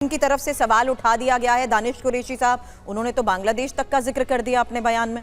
की तरफ से सवाल उठा दिया गया है। दानिश कुरैशी साहब, उन्होंने तो बांग्लादेश तक का जिक्र कर दिया अपने बयान में।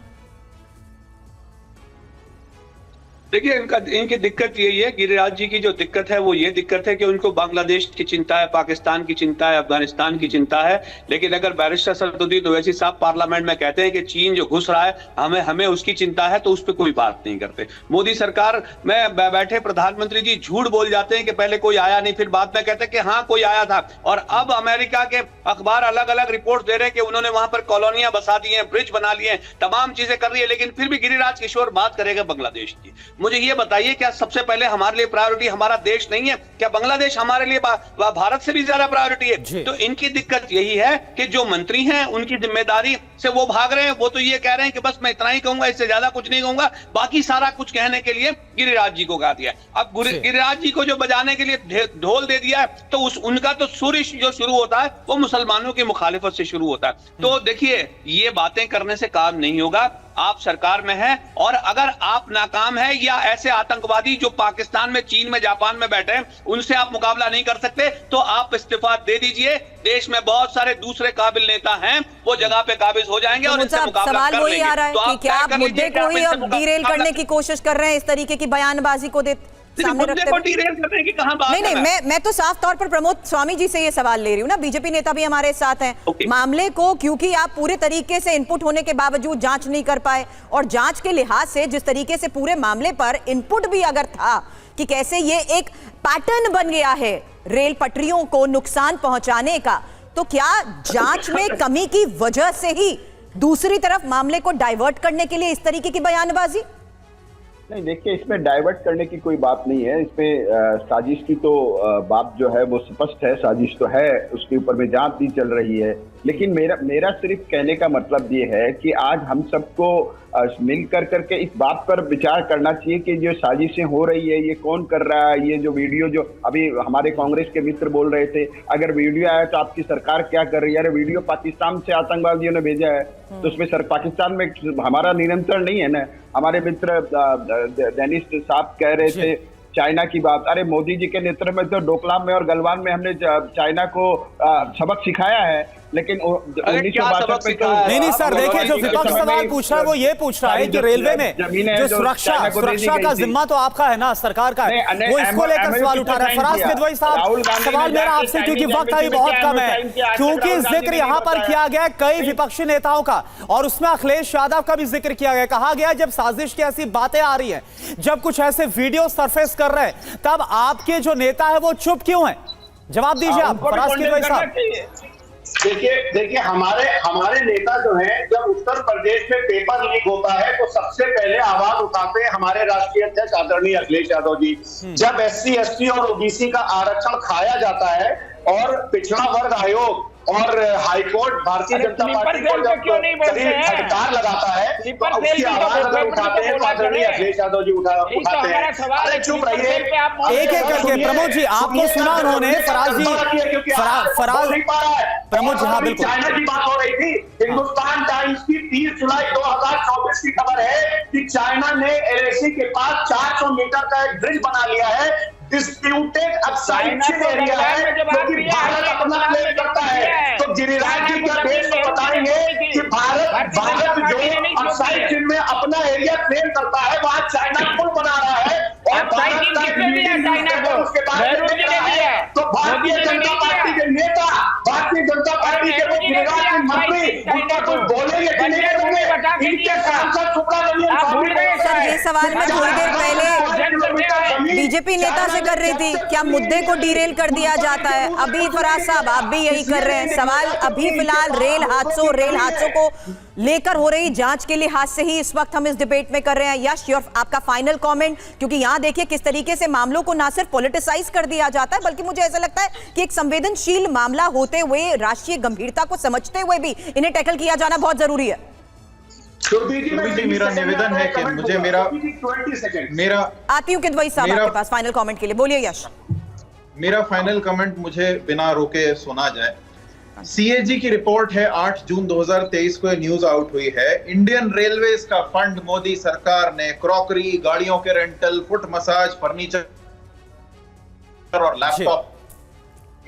देखिए, इनकी दिक्कत यही है, गिरिराज जी की जो दिक्कत है वो ये दिक्कत है कि उनको बांग्लादेश की चिंता है, पाकिस्तान की चिंता है, अफगानिस्तान की चिंता है। लेकिन अगर बैरिस्टर असदुद्दीन ओवैसी साहब पार्लियामेंट में कहते हैं कि चीन जो घुस रहा है हमें उसकी चिंता है, तो उस पर कोई बात नहीं करते। मोदी सरकार में बैठे प्रधानमंत्री जी झूठ बोल जाते हैं कि पहले कोई आया नहीं, फिर बाद में कहते हैं कि हाँ कोई आया था। और अब अमेरिका के अखबार अलग अलग रिपोर्ट दे रहे हैं कि उन्होंने वहां पर कॉलोनियां बसा दी हैं, ब्रिज बना लिए हैं, तमाम चीजें कर रही है। लेकिन फिर भी गिरिराज किशोर बात करेगा बांग्लादेश की। मुझे ये बताइए, क्या सबसे पहले हमारे लिए प्रायोरिटी हमारा देश नहीं है? क्या बांग्लादेश हमारे लिए भारत से भी ज्यादा प्रायोरिटी है? तो इनकी दिक्कत यही है कि जो मंत्री हैं उनकी जिम्मेदारी से वो भाग रहे हैं। वो तो ये कह रहे हैं कि बस मैं इतना ही कहूंगा, इससे ज्यादा कुछ नहीं कहूंगा, बाकी सारा कुछ कहने के लिए गिरिराज जी को कहा दिया है। अब गिरिराज जी को जो बजाने के लिए ढोल दे दिया है, तो उनका तो सुर जो शुरू होता है वो मुसलमानों की मुखालिफत से शुरू होता है। तो देखिए, ये बातें करने से काम नहीं होगा। आप सरकार में हैं, और अगर आप नाकाम हैं या ऐसे आतंकवादी जो पाकिस्तान में, चीन में, जापान में बैठे हैं, उनसे आप मुकाबला नहीं कर सकते, तो आप इस्तीफा दे दीजिए। देश में बहुत सारे दूसरे काबिल नेता हैं, वो जगह पे काबिज हो जाएंगे और इनसे मुकाबला कर लेंगे। सवाल वही आ रहा है कि क्या आप मुद्दे को ही अब डीरेल करने की कोशिश कर रहे हैं, इस तरीके की बयानबाजी को सामने रखते हुए? नहीं, मैं तो साफ तौर पर प्रमोद स्वामी जी से ये सवाल ले रही हूँ ना, बीजेपी नेता भी हमारे साथ हैं। मामले को क्योंकि आप पूरे तरीके से इनपुट होने के बावजूद जांच नहीं कर पाए, और जांच के लिहाज से जिस तरीके से पूरे मामले पर इनपुट भी अगर था कि कैसे ये एक पैटर्न बन गया है रेल पटरियों को नुकसान पहुंचाने का, तो क्या जांच में कमी की वजह से ही दूसरी तरफ मामले को डाइवर्ट करने के लिए इस तरीके की बयानबाजी? नहीं, देखिए, इसमें डाइवर्ट करने की कोई बात नहीं है। इसमें साजिश की तो बात जो है वो स्पष्ट है, साजिश तो है, उसके ऊपर में जांच भी चल रही है। लेकिन मेरा सिर्फ कहने का मतलब ये है कि आज हम सबको मिल करके इस बात पर विचार करना चाहिए कि जो साजिशें हो रही है ये कौन कर रहा है। ये जो वीडियो जो अभी हमारे कांग्रेस के मित्र बोल रहे थे, अगर वीडियो आया तो आपकी सरकार क्या कर रही है? अरे वीडियो पाकिस्तान से आतंकवादियों ने भेजा है, तो उसमें पाकिस्तान में हमारा नियंत्रण नहीं है ना। हमारे मित्र दानिश साहब कह रहे थे चाइना की बात। अरे मोदी जी के नेतृत्व में तो डोकलाम में और गलवान में हमने चाइना को सबक सिखाया है, लेकिन 1962 में तो नहीं सर, देखिए, जो विपक्ष सवाल पूछ रहा है वो ये पूछ रहा है कि रेलवे में जो सुरक्षा का जिम्मा तो आपका है ना, सरकार का है, वो इसको लेकर सवाल उठा रहा है। फराज किदवई साहब, सवाल मेरा आपसे, क्योंकि वक्त अभी बहुत कम है, क्योंकि जिक्र यहाँ पर किया गया है कई विपक्षी नेताओं का, और उसमें अखिलेश यादव का भी जिक्र किया गया। कहा गया जब साजिश की ऐसी बातें आ रही है, जब कुछ ऐसे वीडियो सरफेस कर रहे हैं, तब आपके जो नेता है वो चुप क्यों है? जवाब दीजिए आप, फराज किदवई साहब। देखिए, हमारे नेता जो हैं, जब उत्तर प्रदेश में पेपर लीक होता है तो सबसे पहले आवाज उठाते हैं हमारे राष्ट्रीय अध्यक्ष आदरणीय अखिलेश यादव जी। जब SC ST और OBC का आरक्षण खाया जाता है और पिछड़ा वर्ग आयोग और हाईकोर्ट भारतीय जनता पार्टी को जब फटकार लगाता है, तो उसकी आवाज अगर उठाते हैं तो आदरणीय अखिलेश यादव जी उठाते हैं। अरे चुप रहिए, एक एक करके। प्रमोद जी, आपको सुना उन्होंने, फराज जी, फराज प्रमोद जी, हाँ बिल्कुल। चाइना की बात हो रही थी। हिंदुस्तान टाइम्स की 30 जुलाई 2024 की खबर है कि चाइना ने LAC के पास 400 मीटर का एक ब्रिज बना लिया है। डिस्प्यूटेड अब्साइचिन एरिया है, जो कि भारत अपना क्लेम करता है। तो गिरिराज जी क्या देश को बताएंगे कि भारत जो अब्साइचिन में अपना एरिया क्लेम करता है, वहां चाइना पुल बना रहा है, और भारत का उसके बारे में तो भारतीय जनता पार्टी के नेता, भारतीय जनता पार्टी के गिरिराज सिंह मंत्री उनका कोई बोलेंगे कि नहीं बोलेंगे? इनके सांसद सर, ये सवाल मैं थोड़ी देर पहले बीजेपी नेता से कर रही थी, क्या मुद्दे को डीरेल कर दिया जाता है? अभी फराज साहब आप भी यही कर रहे हैं। सवाल अभी फिलहाल रेल हादसों को लेकर हो रही जांच के लिहाज से ही इस वक्त हम इस डिबेट में कर रहे हैं। यश, आपका फाइनल कमेंट, क्योंकि यहाँ देखिए किस तरीके से मामलों को ना सिर्फ पॉलिटिसाइज कर दिया जाता है, बल्कि मुझे ऐसा लगता है कि एक संवेदनशील मामला होते हुए, राष्ट्रीय गंभीरता को समझते हुए भी इन्हें टैकल किया जाना बहुत जरूरी है। मेरा निवेदन है कि मुझे मेरा आती हूँ किदवई साहब आपके पास फाइनल कमेंट के लिए। बोलिए यश। मेरा फाइनल कमेंट मुझे बिना रोके सुना जाए। CAG की रिपोर्ट है, 8 जून 2023 को न्यूज आउट हुई है। इंडियन रेलवेज का फंड मोदी सरकार ने क्रॉकरी, गाड़ियों के रेंटल, फुट मसाज, फर्नीचर और लैपटॉप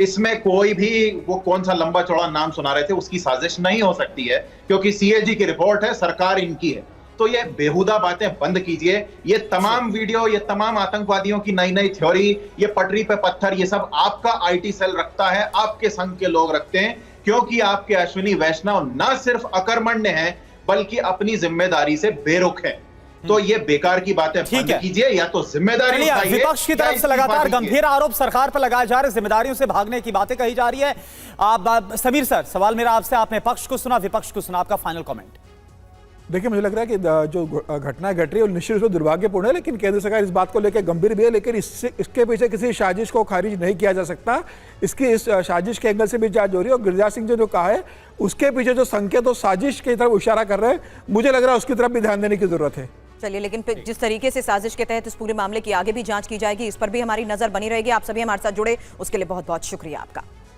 इसमें कोई भी वो कौन सा लंबा चौड़ा नाम सुना रहे थे उसकी साजिश नहीं हो सकती है, क्योंकि सीएजी की रिपोर्ट है, सरकार इनकी है। तो ये बेहुदा बातें बंद कीजिए। ये तमाम वीडियो, ये तमाम आतंकवादियों की नई नई थ्योरी, ये पटरी पे पत्थर, ये सब आपका आईटी सेल रखता है, आपके संघ के लोग रखते हैं, क्योंकि आपके अश्विनी वैष्णव ना सिर्फ अकर्मण्य हैं बल्कि अपनी जिम्मेदारी से बेरुख हैं। तो ये बेकार की बातें बंद कीजिए, या तो जिम्मेदारी उठाइए। विपक्ष की तरफ से लगातार गंभीर आरोप सरकार पर लगाए जा रहे, जिम्मेदारियों से भागने की बातें कही जा रही है। आप समीर सर, सवाल मेरा आपसे, आपने पक्ष को सुना, विपक्ष को सुना, आपका फाइनल कमेंट। देखिए, मुझे लग रहा है कि जो घटना घट रही है वो निश्चित रूप से दुर्भाग्यपूर्ण है, लेकिन केंद्र सरकार इस बात को लेकर गंभीर भी है, लेकिन इसके पीछे किसी साजिश को खारिज नहीं किया जा सकता। इस साजिश के एंगल से भी जांच हो रही है, और गिरिराज सिंह जो कहा है उसके पीछे जो संकेत और साजिश की तरफ इशारा कर रहे हैं, मुझे लग रहा है उसकी तरफ भी ध्यान देने की जरूरत है। चलिए, लेकिन जिस तरीके से साजिश के तहत इस पूरे मामले की आगे भी जांच की जाएगी, इस पर भी हमारी नजर बनी रहेगी। आप सभी हमारे साथ जुड़े उसके लिए बहुत बहुत शुक्रिया आपका।